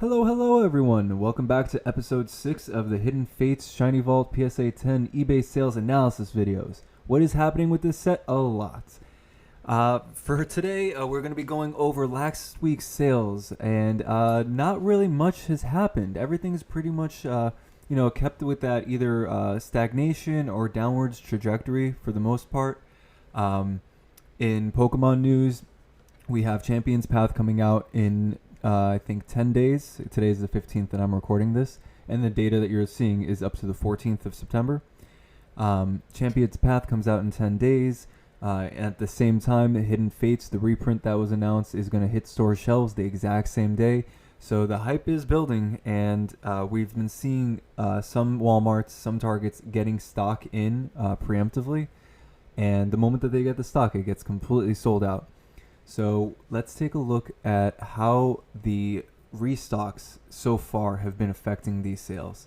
Hello everyone. Welcome back to episode 6 of the Hidden Fates Shiny Vault PSA 10 eBay sales analysis videos. What is happening with this set? A lot. For today, we're going to be going over last week's sales, and not really much has happened. Everything's pretty much, kept with that either stagnation or downwards trajectory for the most part. In Pokemon news, we have Champion's Path coming out in I think 10 days. Today's the 15th and I'm recording this. And the data that you're seeing is up to the 14th of September. Champion's Path comes out in 10 days. At the same time, Hidden Fates, the reprint that was announced, is going to hit store shelves the exact same day. So the hype is building, and we've been seeing some Walmarts, some Targets getting stock in preemptively. And the moment that they get the stock, it gets completely sold out. So let's take a look at how the restocks so far have been affecting these sales.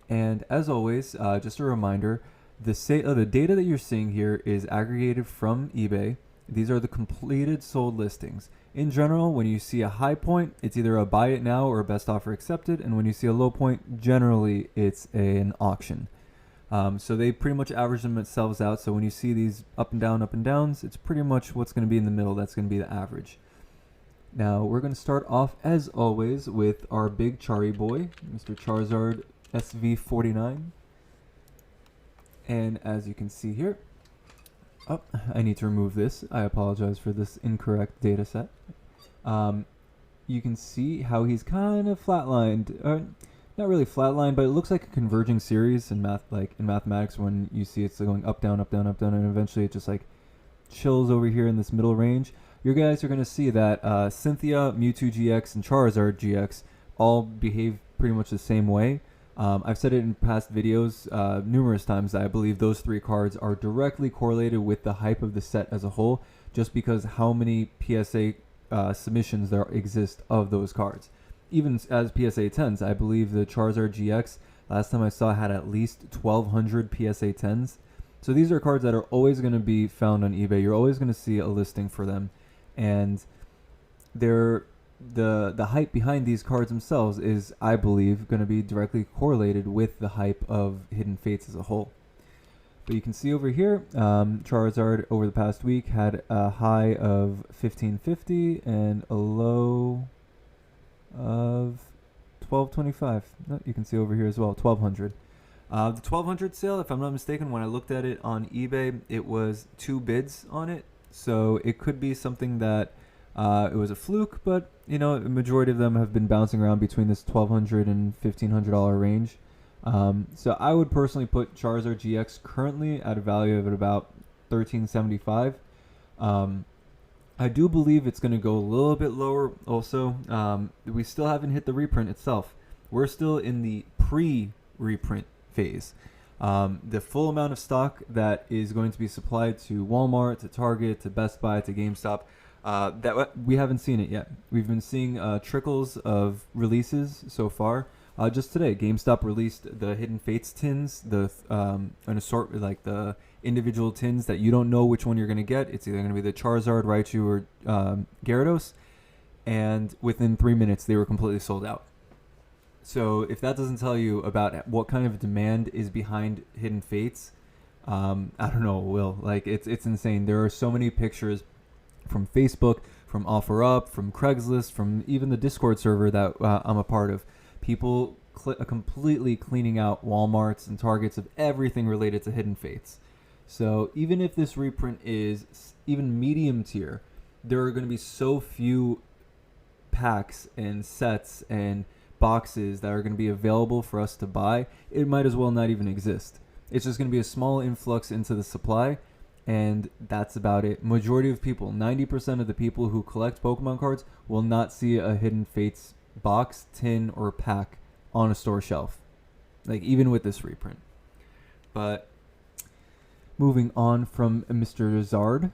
And as always, just a reminder, the data that you're seeing here is aggregated from eBay. These are the completed sold listings. In general, when you see a high point, it's either a buy it now or a best offer accepted. And when you see a low point, generally it's an auction. So they pretty much average themselves out. So when you see these up and downs, it's pretty much what's going to be in the middle. That's going to be the average. Now we're going to start off as always with our big Chari boy, Mr. Charizard SV49. And as you can see here, I need to remove this. I apologize for this incorrect data set. You can see how he's kind of flatlined. Not really flatline, but it looks like a converging series in mathematics when you see it's going up, down, and eventually it just like chills over here in this middle range. You guys are going to see that Cynthia, Mewtwo GX, and Charizard GX all behave pretty much the same way. I've said it in past videos numerous times that I believe those three cards are directly correlated with the hype of the set as a whole, just because how many PSA submissions there exist of those cards. Even as PSA 10s, I believe the Charizard GX, last time I saw, had at least 1,200 PSA 10s. So these are cards that are always going to be found on eBay. You're always going to see a listing for them. And the hype behind these cards themselves is, I believe, going to be directly correlated with the hype of Hidden Fates as a whole. But you can see over here, Charizard over the past week had a high of 1,550 and a low of 1,225. You can see over here as well, 1,200. The 1,200 sale, if I'm not mistaken, when I looked at it on eBay, it was 2 bids on it. So it could be something that it was a fluke, but the majority of them have been bouncing around between this $1,200 and $1,500 range. So I would personally put Charizard GX currently at a value of about $1,375. I do believe it's going to go a little bit lower also. We still haven't hit the reprint itself. We're still in the pre-reprint phase. The full amount of stock that is going to be supplied to Walmart, to Target, to Best Buy, to GameStop, that we haven't seen it yet. We've been seeing trickles of releases so far. Just today, GameStop released the Hidden Fates tins, an assortment, like the individual tins that you don't know which one you're going to get. It's either going to be the Charizard, Raichu, or Gyarados. And within 3 minutes, they were completely sold out. So if that doesn't tell you about what kind of demand is behind Hidden Fates, I don't know what will. Like, it's insane. There are so many pictures from Facebook, from OfferUp, from Craigslist, from even the Discord server that I'm a part of. People completely cleaning out Walmarts and Targets of everything related to Hidden Fates. So even if this reprint is even medium tier, there are going to be so few packs and sets and boxes that are going to be available for us to buy, it might as well not even exist. It's just going to be a small influx into the supply, and that's about it. Majority of people, 90% of the people who collect Pokemon cards, will not see a Hidden Fates box, tin, or pack on a store shelf, like even with this reprint. But moving on from Mr. Zard,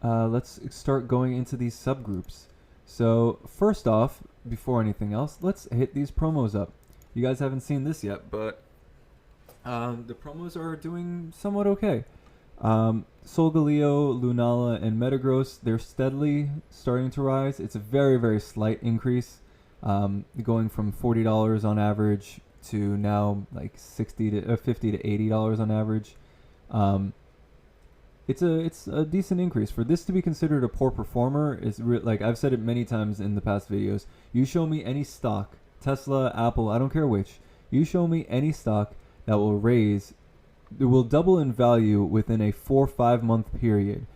let's start going into these subgroups. So first off, before anything else, let's hit these promos up. You guys haven't seen this yet, but the promos are doing somewhat okay. Solgaleo, Lunala, and Metagross, they're steadily starting to rise. It's a very, very slight increase. going from $40 on average to now like 60 to 50 to $80 on average. It's a decent increase for this to be considered a poor performer. Like I've said it many times in the past videos. You show me any stock, Tesla, Apple, I don't care which. You show me any stock that will double in value within a 4 or 5 month period,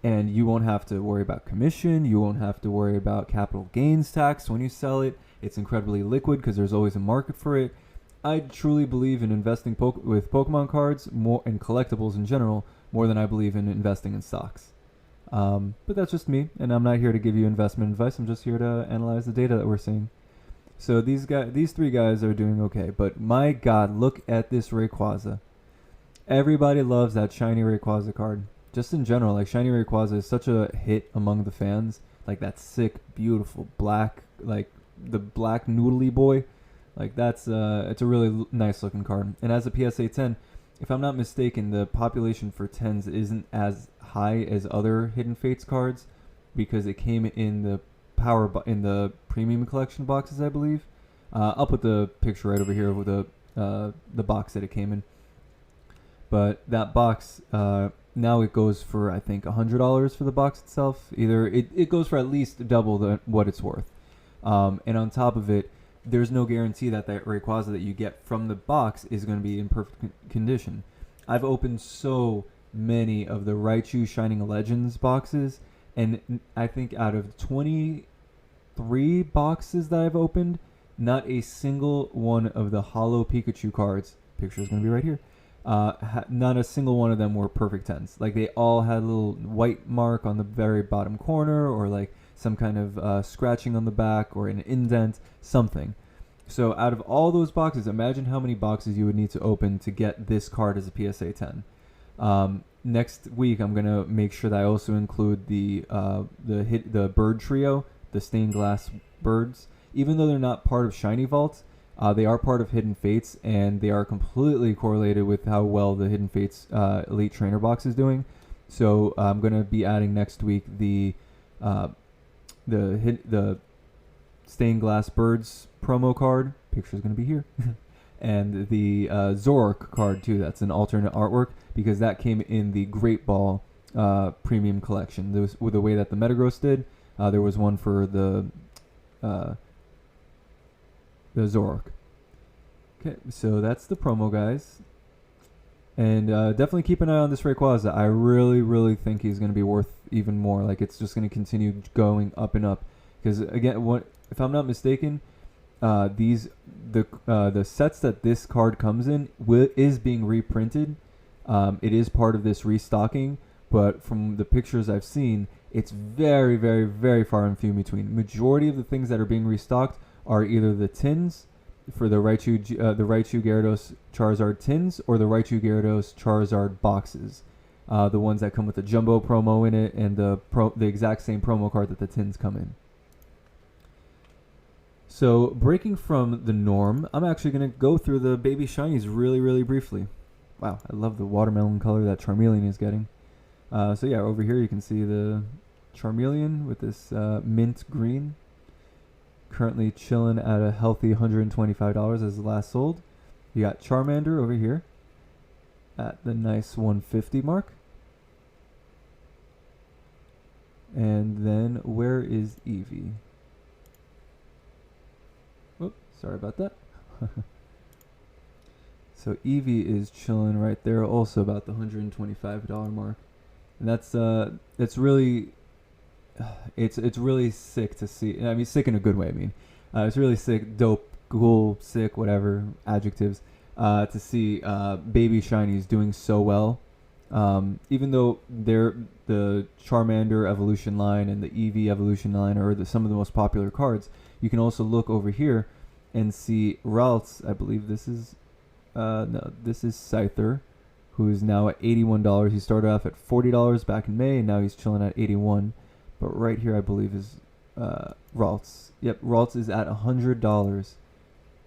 and you won't have to worry about commission. You won't have to worry about capital gains tax when you sell it. It's incredibly liquid because there's always a market for it. I truly believe in investing with Pokemon cards more and collectibles in general more than I believe in investing in stocks. But that's just me, and I'm not here to give you investment advice. I'm just here to analyze the data that we're seeing. So these three guys are doing okay, but my God, look at this Rayquaza. Everybody loves that shiny Rayquaza card. Just in general, like shiny Rayquaza is such a hit among the fans. Like that sick, beautiful black, like the black noodly boy. Like it's a really nice looking card. And as a PSA 10, if I'm not mistaken, the population for 10s isn't as high as other Hidden Fates cards because it came in the in the premium collection boxes, I believe. I'll put the picture right over here with the box that it came in. But that box, now it goes for, I think, $100 for the box itself. Either it goes for at least double what it's worth. And on top of it, there's no guarantee that Rayquaza that you get from the box is going to be in perfect condition. I've opened so many of the Raichu Shining Legends boxes, and I think out of 23 boxes that I've opened, not a single one of the Holo Pikachu cards, picture is going to be right here, not a single one of them were perfect 10s. Like they all had a little white mark on the very bottom corner, or like some kind of scratching on the back, or an indent, something. So out of all those boxes, imagine how many boxes you would need to open to get this card as a PSA 10. Next week, I'm gonna make sure that I also include the bird trio, the stained glass birds. Even though they're not part of Shiny Vault, they are part of Hidden Fates, and they are completely correlated with how well the Hidden Fates Elite Trainer box is doing. So I'm gonna be adding next week the stained glass birds promo card. Picture's gonna be here. And the Zoroark card too. That's an alternate artwork because that came in the Great Ball premium collection. There was, with the way that the Metagross did, there was one for the Zoroark. Okay, so that's the promo, guys. And definitely keep an eye on this Rayquaza. I really, really think he's going to be worth even more. Like it's just going to continue going up and up. Because again, if I'm not mistaken, the sets that this card comes in is being reprinted. It is part of this restocking, but from the pictures I've seen, it's very, very, very far and few between. Majority of the things that are being restocked are either the tins for the Raichu Gyarados Charizard tins, or the Raichu Gyarados Charizard boxes. The ones that come with the jumbo promo in it, and the exact same promo card that the tins come in. So, breaking from the norm, I'm actually going to go through the baby shinies really, really briefly. Wow, I love the watermelon color that Charmeleon is getting. So yeah, over here you can see the Charmeleon with this mint green. Currently chilling at a healthy $125 as the last sold. You got Charmander over here at the nice 150 mark. And then where is Eevee? Oops, sorry about that. So Eevee is chilling right there, also about the $125 mark. And that's really, it's really sick to see. I mean, sick in a good way. I mean, it's really sick, dope, cool, sick, whatever adjectives, to see baby shinies doing so well. Even though the Charmander evolution line and the Eevee evolution line are some of the most popular cards, you can also look over here and see Ralts. I believe this is no, this is Scyther, who is now at $81. He started off at $40 back in May, and now he's chilling at $81. But right here, I believe, is Ralts. Yep, Ralts is at $100.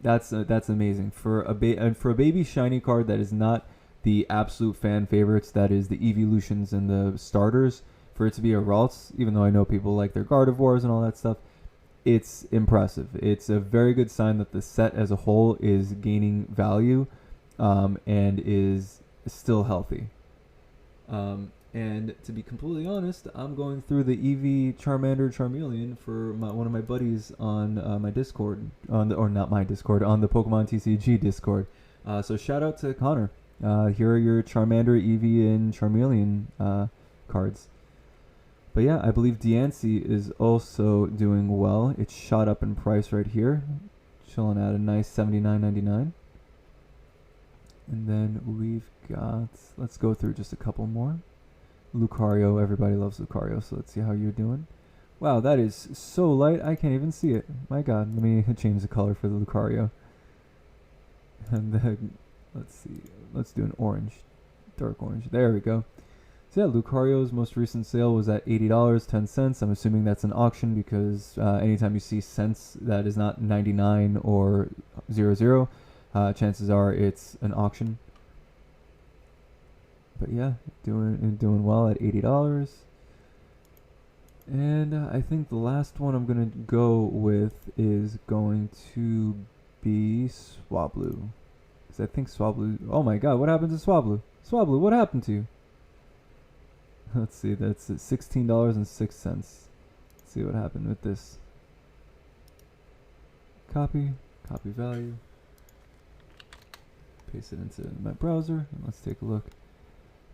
That's amazing for a baby shiny card that is not the absolute fan favorites. That is the Eeveelutions and the starters. For it to be a Ralts, even though I know people like their Gardevoirs and all that stuff, it's impressive. It's a very good sign that the set as a whole is gaining value, and is still healthy. And to be completely honest, I'm going through the Eevee Charmander Charmeleon for one of my buddies on my Discord, or not my Discord, on the Pokemon TCG Discord. So shout out to Connor. Here are your Charmander, Eevee, and Charmeleon cards. But yeah, I believe Diancie is also doing well. It's shot up in price right here, chilling at a nice $79.99. And then we've got, let's go through just a couple more. Lucario, everybody loves Lucario, so let's see how you're doing. Wow, that is so light, I can't even see it. My god, let me change the color for the Lucario. And then, let's see, let's do an orange, dark orange. There we go. So yeah, Lucario's most recent sale was at $80.10. I'm assuming that's an auction because anytime you see cents that is not 99 or 00, chances are it's an auction. But yeah, doing well at $80. And I think the last one I'm gonna go with is going to be Swablu, because I think Swablu. Oh my God, what happened to Swablu? Swablu, what happened to you? Let's see, that's at $16.06. Let's see what happened with this. Copy value. Paste it into my browser, and let's take a look.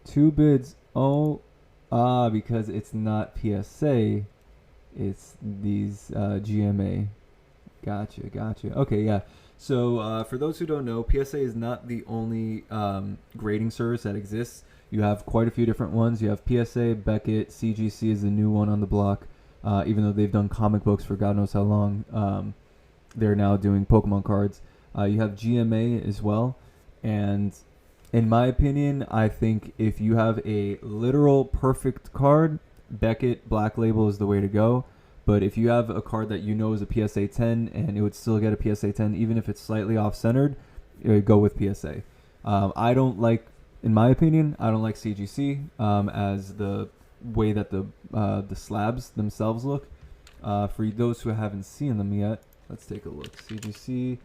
2 bids. Because it's not PSA, it's these GMA. Gotcha. Okay, yeah. So for those who don't know, PSA is not the only grading service that exists. You have quite a few different ones. You have PSA, Beckett, CGC is the new one on the block. Even though they've done comic books for God knows how long, they're now doing Pokemon cards. You have GMA as well. And in my opinion, I think if you have a literal perfect card, Beckett Black Label is the way to go. But if you have a card that you know is a PSA 10 and it would still get a PSA 10, even if it's slightly off-centered, go with PSA. I don't like, in my opinion, I don't like CGC as the way that the slabs themselves look. For those who haven't seen them yet, let's take a look. CGC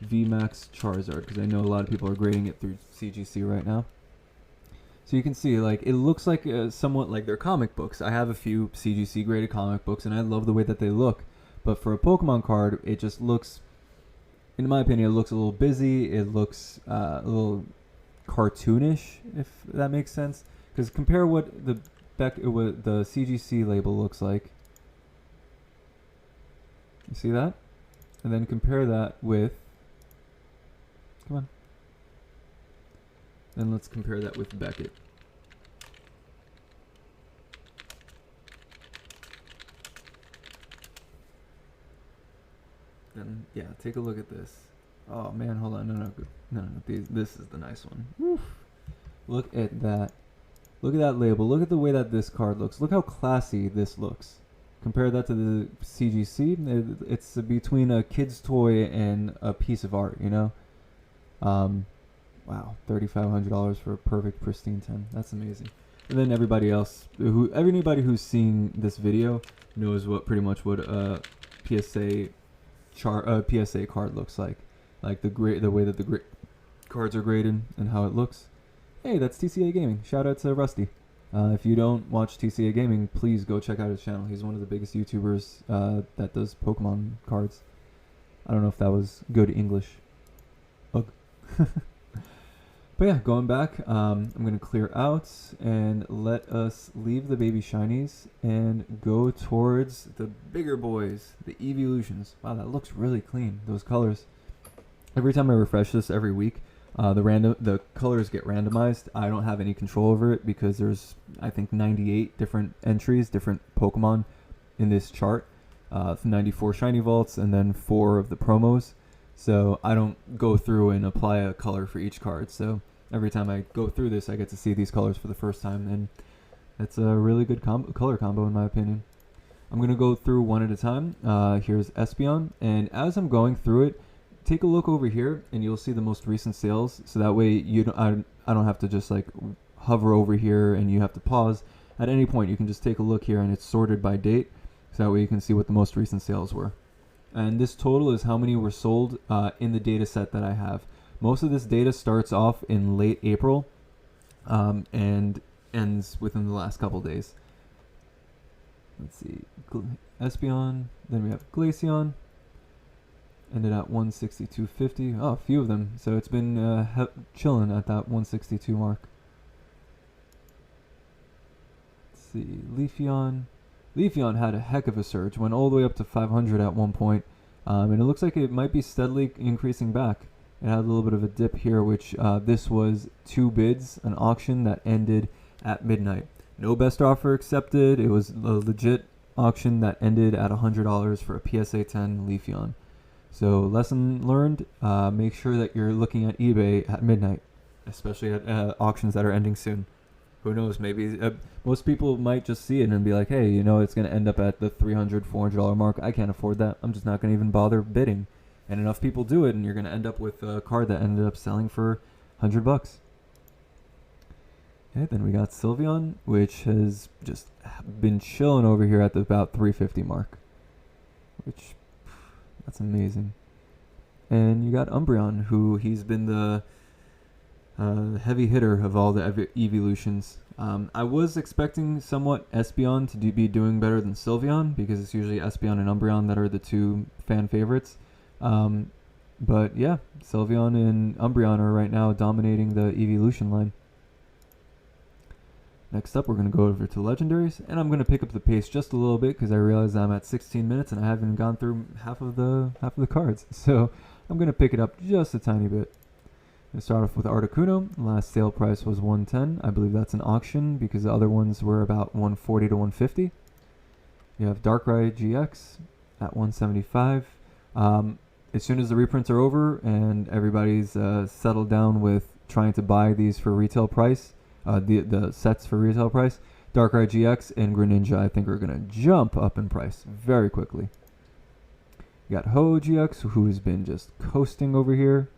VMAX Charizard, because I know a lot of people are grading it through CGC right now. So you can see, like, it looks like somewhat like their comic books. I have a few CGC graded comic books, and I love the way that they look. But for a Pokemon card, it just looks, in my opinion, it looks a little busy. It looks a little cartoonish, if that makes sense. Because compare what the CGC label looks like. You see that? And then compare that with, come on. Then let's compare that with Beckett. Then yeah, take a look at this. Oh man, hold on, no. This is the nice one. Woof. Look at that. Look at that label. Look at the way that this card looks. Look how classy this looks. Compare that to the CGC. It's between a kid's toy and a piece of art, you know? Wow, $3,500 for a perfect pristine 10. That's amazing. And then everybody who's seeing this video knows pretty much what a PSA PSA card looks like the way that the cards are graded and how it looks. Hey, that's TCA Gaming. Shout out to Rusty. If you don't watch TCA Gaming, please go check out his channel. He's one of the biggest YouTubers that does Pokemon cards. I don't know if that was good English. Ugh. But yeah, going back, I'm going to clear out and let us leave the baby shinies and go towards the bigger boys, the Eeveelutions. Wow, that looks really clean, those colors. Every time I refresh this every week, the colors get randomized. I don't have any control over it because there's, I think, 98 different entries, different Pokemon in this chart. 94 shiny vaults and then 4 of the promos. So I don't go through and apply a color for each card. So every time I go through this, I get to see these colors for the first time, and it's a really good color combo in my opinion. I'm going to go through one at a time. Here's Espeon, and as I'm going through it, take a look over here and you'll see the most recent sales, so that way I don't have to just like hover over here and you have to pause. At any point you can just take a look here and it's sorted by date, so that way you can see what the most recent sales were. And this total is how many were sold in the data set that I have. Most of this data starts off in late April and ends within the last couple days. Let's see, Espeon, then we have Glaceon, ended at 162.50. Oh, a few of them. So it's been chilling at that 162 mark. Let's see, Leafeon. Leafeon had a heck of a surge, went all the way up to 500 at one point, and it looks like it might be steadily increasing back. It had a little bit of a dip here, which this was 2 bids, an auction that ended at midnight. No best offer accepted. It was a legit auction that ended at $100 for a PSA 10 Leafeon. So lesson learned, make sure that you're looking at eBay at midnight, especially at auctions that are ending soon. Who knows, maybe most people might just see it and be like, hey, you know, it's going to end up at the $300, $400 mark. I can't afford that. I'm just not going to even bother bidding. And enough people do it, and you're going to end up with a card that ended up selling for $100. Okay, then we got Sylveon, which has just been chilling over here at the about 350 mark, which, that's amazing. And you got Umbreon, who he's been the heavy hitter of all the Eeveelutions. I was expecting somewhat Espeon to be doing better than Sylveon, because it's usually Espeon and Umbreon that are the 2 fan favorites. But yeah, Sylveon and Umbreon are right now dominating the Eeveelution line. Next up, we're going to go over to Legendaries, and I'm going to pick up the pace just a little bit because I realize I'm at 16 minutes and I haven't gone through half of the cards. So I'm going to pick it up just a tiny bit. Let's start off with Articuno. Last sale price was 110. I believe that's an auction because the other ones were about 140 to 150. You have Darkrai GX at 175. As soon as the reprints are over and everybody's settled down with trying to buy these for retail price, the sets for retail price, Darkrai GX and Greninja I think are going to jump up in price very quickly. You got Ho GX, who has been just coasting over here.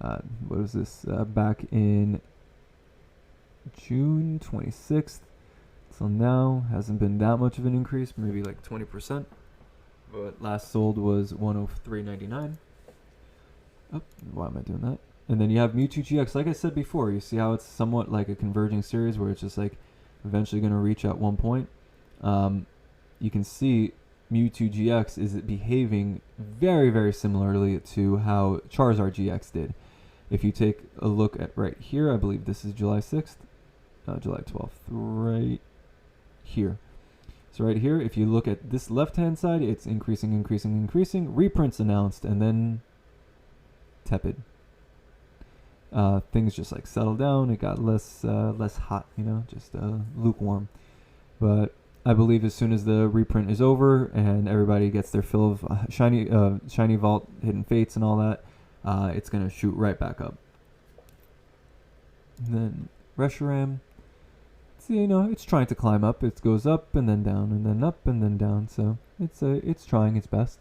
What was this? Back in June 26th. So now hasn't been that much of an increase, maybe like 20%. But last sold was 103.99. Oh, why am I doing that? And then you have Mewtwo GX. Like I said before, you see how it's somewhat like a converging series where it's just like eventually going to reach at one point. You can see Mewtwo GX is behaving very, very similarly to how Charizard GX did. If you take a look at right here, I believe this is July 6th, July 12th, right here. So right here, if you look at this left-hand side, it's increasing, increasing, increasing. Reprints announced, and then tepid. Things just like settled down. It got less hot, you know, just lukewarm. But I believe as soon as the reprint is over and everybody gets their fill of shiny Vault, Hidden Fates, and all that, it's gonna shoot right back up. And then Reshiram, so, you know, it's trying to climb up. It goes up and then down and then up and then down. So it's trying its best.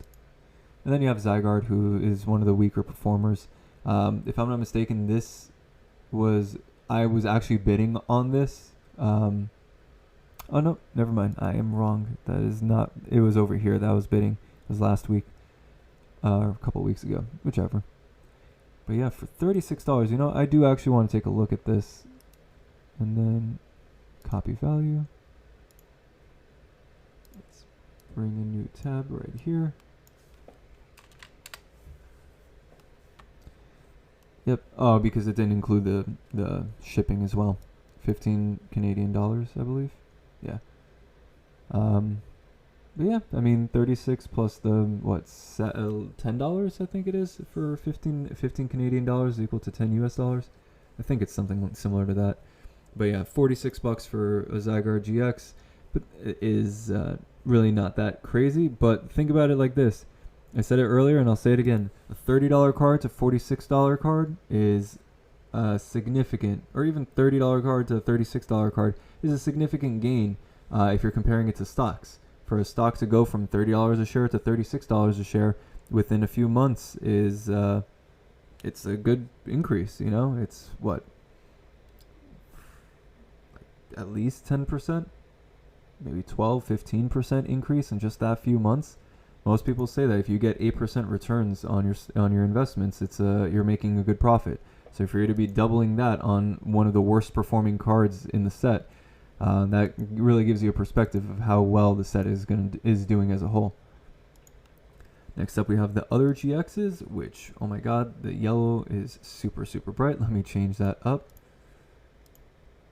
And then you have Zygarde, who is one of the weaker performers. If I'm not mistaken, I was actually bidding on this. Oh no, never mind. I am wrong. That is not. It was over here that I was bidding. It was last week, or a couple weeks ago, whichever. But yeah, for $36, you know, I do actually want to take a look at this, and then copy value. Let's bring a new tab right here. Yep. Oh, because it didn't include the shipping as well. 15 Canadian dollars, I believe. Yeah. But yeah, I mean, 36 plus the $10 I think it is for 15 Canadian dollars equal to 10 US dollars. I think it's something similar to that. But yeah, $46 for a Zygarde GX, but it is really not that crazy. But think about it like this. I said it earlier and I'll say it again. A $30 card to $46 card is significant, or even $30 card to a $36 card is a significant gain if you're comparing it to stocks. For a stock to go from $30 a share to $36 a share within a few months is it's a good increase. You know, it's what, at least 10%, maybe 12, 15% increase in just that few months. Most people say that if you get 8% returns on your investments, it's you're making a good profit. So if you're to be doubling that on one of the worst performing cards in the set, that really gives you a perspective of how well the set is doing as a whole. Next up, we have the other GXs, which, oh my god, the yellow is super, super bright. Let me change that up.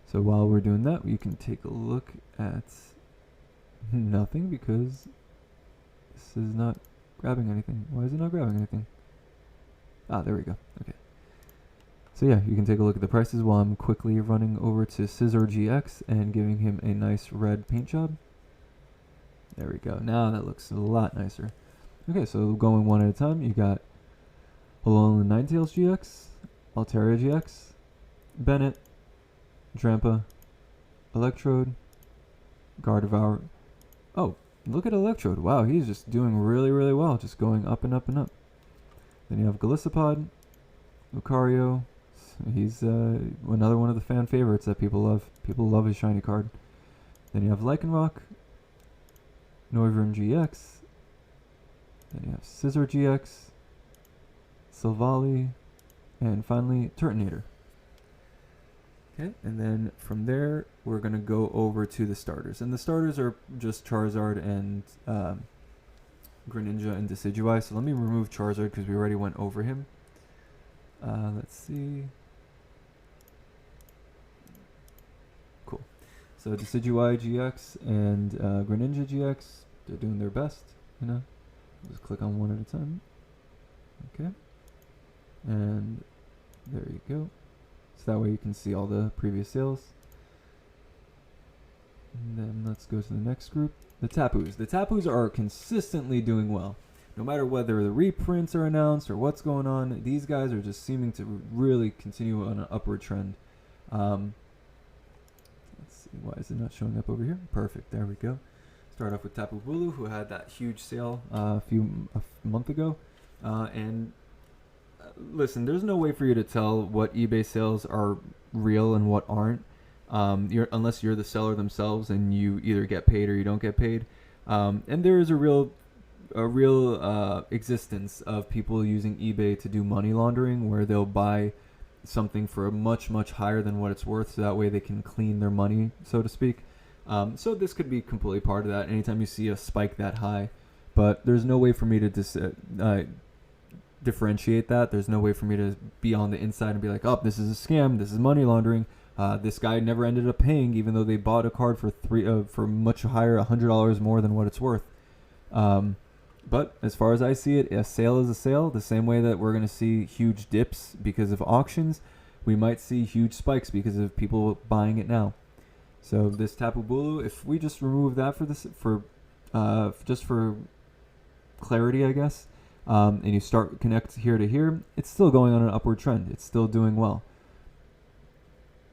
So while we're doing that, you can take a look at nothing because this is not grabbing anything. Why is it not grabbing anything? Ah, there we go. Okay. So yeah, you can take a look at the prices while I'm quickly running over to Scissor GX and giving him a nice red paint job. There we go. Now that looks a lot nicer. Okay, so going one at a time, you got Alolan Ninetales GX, Altaria GX, Bennett, Drampa, Electrode, Gardevoir. Oh, look at Electrode. Wow, he's just doing really, really well, just going up and up and up. Then you have Golisopod, Lucario. He's another one of the fan favorites that people love. People love his shiny card. Then you have Lycanroc, Noivern GX. Then you have Scizor GX, Silvally, and finally Turtonator. Okay, and then from there we're going to go over to the starters. And the starters are just Charizard and Greninja and Decidueye. So let me remove Charizard because we already went over him. Let's see. Cool. So Decidueye GX and Greninja GX, they're doing their best, you know. Just click on one at a time. Okay. And there you go. So that way you can see all the previous sales. And then let's go to the next group. The Tapus. The Tapus are consistently doing well. No matter whether the reprints are announced or what's going on, these guys are just seeming to really continue on an upward trend. Let's see, why is it not showing up over here? Perfect, there we go. Start off with Tapu Bulu, who had that huge sale a month ago. And listen, there's no way for you to tell what eBay sales are real and what aren't, unless you're the seller themselves and you either get paid or you don't get paid. And there is a real existence of people using eBay to do money laundering, where they'll buy something for much, much higher than what it's worth, so that way they can clean their money, so to speak. So this could be completely part of that anytime you see a spike that high. But there's no way for me to differentiate that. There's no way for me to be on the inside and be like, oh, this is a scam, this is money laundering. This guy never ended up paying, even though they bought a card for much higher, $100 more than what it's worth. But as far as I see it, a sale is a sale. The same way that we're going to see huge dips because of auctions, we might see huge spikes because of people buying it now. So this Tapu Bulu, if we just remove that just for clarity, I guess, and you start connect here to here, it's still going on an upward trend. It's still doing well.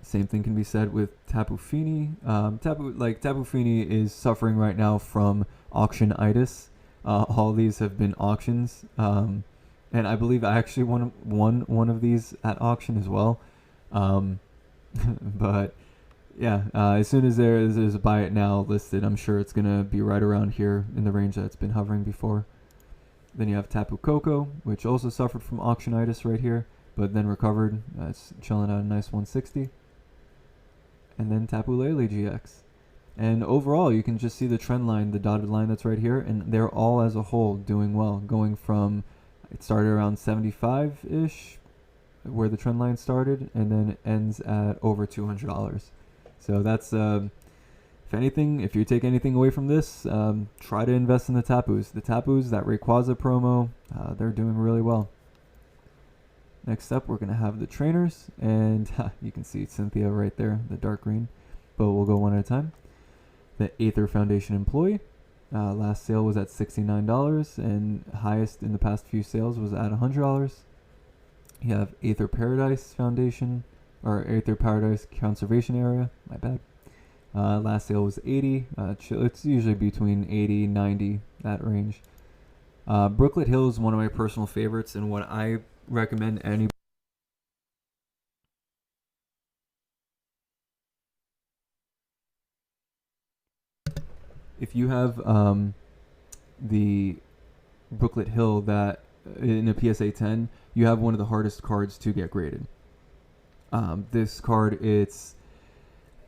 Same thing can be said with Tapu Fini. Tapu Fini is suffering right now from auction-itis. All these have been auctions, and I believe I actually won one of these at auction as well. But yeah, as soon as there's a buy it now listed, I'm sure it's gonna be right around here in the range that it's been hovering before. Then you have Tapu Koko, which also suffered from auctionitis right here, but then recovered. It's chilling at a nice 160. And then Tapu Lele GX. And overall, you can just see the trend line, the dotted line that's right here, and they're all as a whole doing well. Going from, it started around 75-ish, where the trend line started, and then it ends at over $200. So that's, if anything, if you take anything away from this, try to invest in the Tapus. The Tapus, that Rayquaza promo, they're doing really well. Next up, we're going to have the trainers, and you can see Cynthia right there, the dark green, but we'll go one at a time. The Aether Foundation employee, last sale was at $69, and highest in the past few sales was at $100. You have Aether Paradise Foundation, or Aether Paradise Conservation Area, my bad. Last sale was $80. It's usually between $80, $90, that range. Brooklet Hill is one of my personal favorites, and what I recommend any. If you have the Brooklet Hill that in a PSA 10 you have one of the hardest cards to get graded. This card,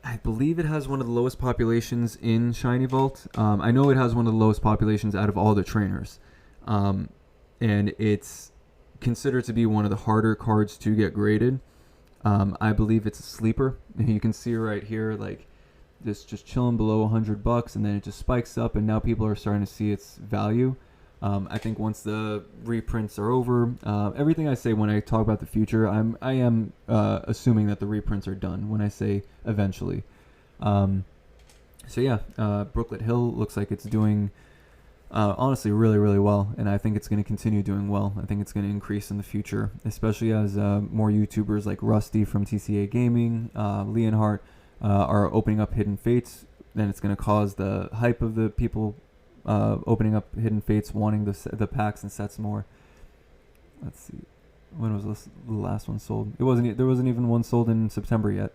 I believe it has one of the lowest populations in Shiny Vault. I know it has one of the lowest populations out of all the trainers. And it's considered to be one of the harder cards to get graded. I believe it's a sleeper. You can see right here, like this just chilling below $100, and then it just spikes up, and now people are starting to see its value. I think once the reprints are over, everything I say when I talk about the future, I am assuming that the reprints are done when I say eventually. So yeah, Brooklet Hill looks like it's doing honestly really, really well, and I think it's going to continue doing well. I think it's going to increase in the future, especially as more YouTubers like Rusty from TCA Gaming, Leonhardt are opening up Hidden Fates. Then it's going to cause the hype of the people opening up Hidden Fates, wanting the packs and sets more. Let's see, when was the last one sold? There wasn't even one sold in September yet.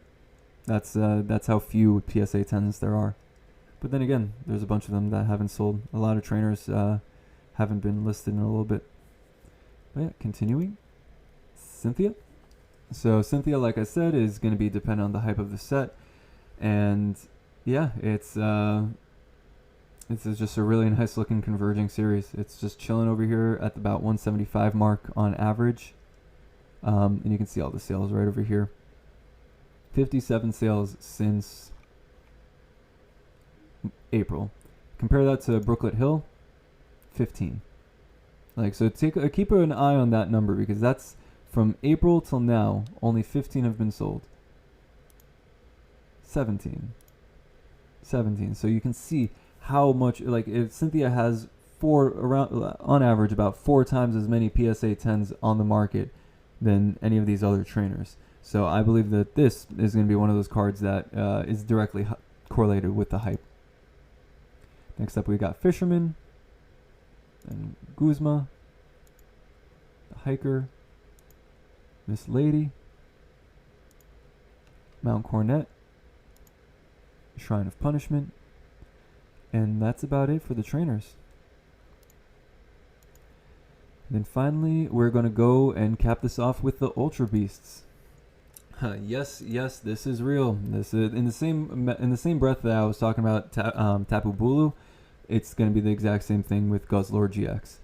That's how few PSA 10s there are. But then again, there's a bunch of them that haven't sold. A lot of trainers haven't been listed in a little bit. But yeah, continuing. Cynthia. So Cynthia, like I said, is going to be dependent on the hype of the set. And yeah, it's just a really nice looking converging series. It's just chilling over here at about 175 mark on average. And you can see all the sales right over here. 57 sales since April. Compare that to Brooklet Hill, 15. Like, so keep an eye on that number, because that's from April till now. Only 15 have been sold. 17. So you can see how much, like, if Cynthia has on average about 4 times as many PSA 10s on the market than any of these other trainers. So I believe that this is going to be one of those cards that is directly correlated with the hype. Next up, we got Fisherman, and Guzma, the Hiker, Miss Lady, Mount Cornet, Shrine of Punishment, and that's about it for the trainers. And then finally, we're going to go and cap this off with the Ultra Beasts. Yes, this is real. This is in the same breath that I was talking about Tapu Bulu. It's going to be the exact same thing with Guzzlord GX.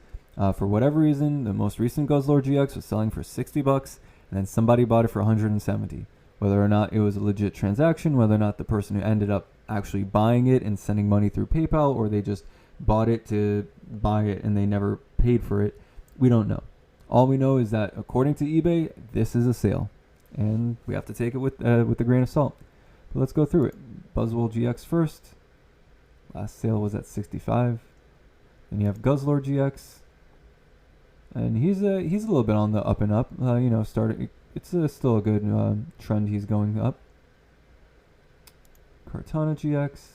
For whatever reason, the most recent Guzzlord GX was selling for $60, and then somebody bought it for $170. Whether or not it was a legit transaction, whether or not the person who ended up actually buying it and sending money through PayPal, or they just bought it to buy it and they never paid for it, we don't know. All we know is that according to eBay, this is a sale, and we have to take it with a grain of salt. But let's go through it. Buzzwole GX first. Last sale was at 65. Then you have Guzzlord GX, and he's a little bit on the up and up. It's still a good trend. He's going up. Kartana GX,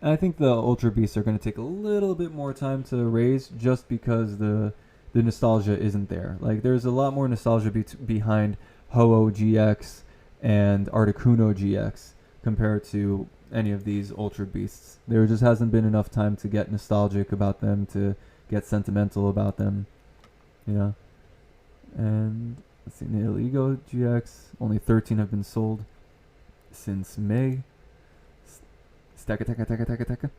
and I think the Ultra Beasts are going to take a little bit more time to raise, just because the nostalgia isn't there. Like, there's a lot more nostalgia behind Ho-Oh GX and Articuno GX compared to any of these Ultra Beasts. There just hasn't been enough time to get nostalgic about them, to get sentimental about them, you know. And let's see, Nail Ego GX, only 13 have been sold since May. Staka.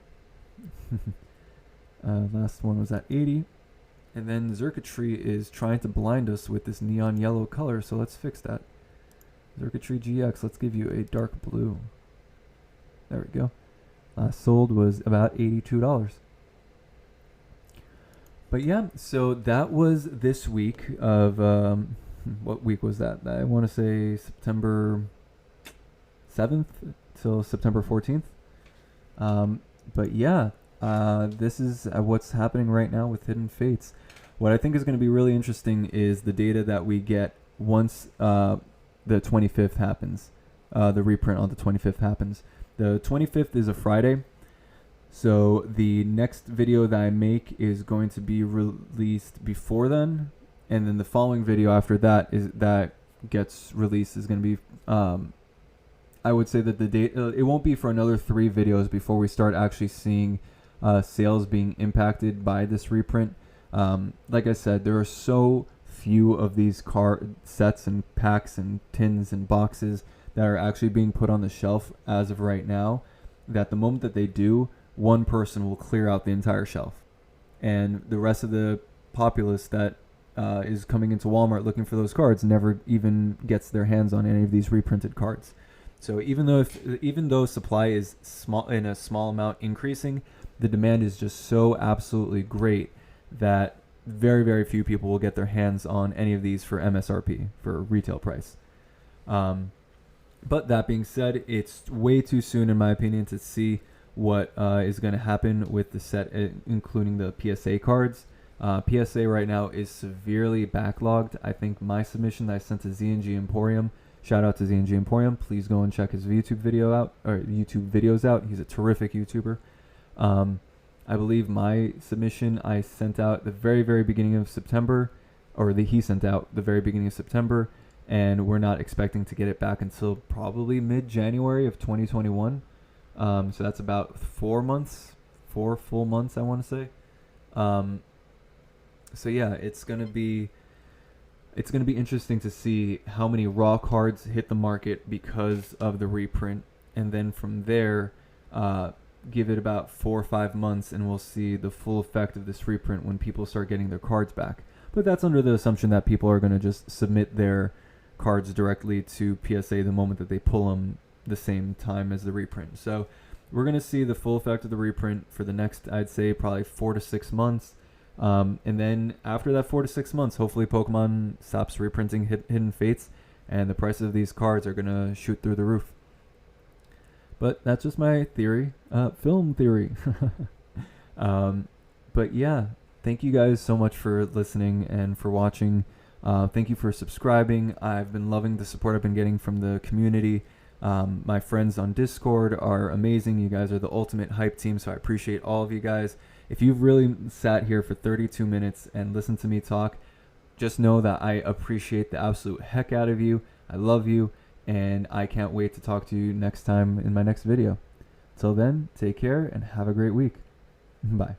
Last one was at 80. And then Xurkitree is trying to blind us with this neon yellow color, so let's fix that. Xurkitree GX, let's give you a dark blue. There we go. Last sold was about $82. But yeah, so that was this week of, what week was that? I want to say September 7th till September 14th. But yeah, this is what's happening right now with Hidden Fates. What I think is going to be really interesting is the data that we get once the 25th happens. The reprint on the 25th happens. The 25th is a Friday, so the next video that I make is going to be released before then, and then the following video after that gets released is going to be I would say that the date it won't be for another 3 videos before we start actually seeing sales being impacted by this reprint. Like I said, there are so few of these card sets and packs and tins and boxes that are actually being put on the shelf as of right now, that the moment that they do, one person will clear out the entire shelf, and the rest of the populace that is coming into Walmart looking for those cards never even gets their hands on any of these reprinted cards. So even though supply is small in a small amount increasing, the demand is just so absolutely great that very, very few people will get their hands on any of these for MSRP, for retail price. But that being said, it's way too soon, in my opinion, to see what is going to happen with the set, including the PSA cards. PSA right now is severely backlogged. I think my submission that I sent to ZNG Emporium, shout out to ZNG Emporium, please go and check his YouTube video out, or YouTube videos out. He's a terrific YouTuber. I believe my submission I sent out the very, very beginning of September, or he sent out the very beginning of September, and we're not expecting to get it back until probably mid-January of 2021. So that's about 4 full months, I want to say. So yeah, it's gonna be interesting to see how many raw cards hit the market because of the reprint, and then from there, give it about 4 or 5 months, and we'll see the full effect of this reprint when people start getting their cards back. But that's under the assumption that people are gonna just submit their cards directly to PSA the moment that they pull them the same time as the reprint. So we're going to see the full effect of the reprint for the next, I'd say, probably 4 to 6 months. And then after that 4 to 6 months, hopefully Pokemon stops reprinting Hidden Fates, and the prices of these cards are going to shoot through the roof. But that's just my theory, film theory. But yeah, thank you guys so much for listening and for watching. Thank you for subscribing. I've been loving the support I've been getting from the community. My friends on Discord are amazing. You guys are the ultimate hype team, so I appreciate all of you guys. If you've really sat here for 32 minutes and listened to me talk, just know that I appreciate the absolute heck out of you. I love you, and I can't wait to talk to you next time in my next video. Till then, take care and have a great week. Bye.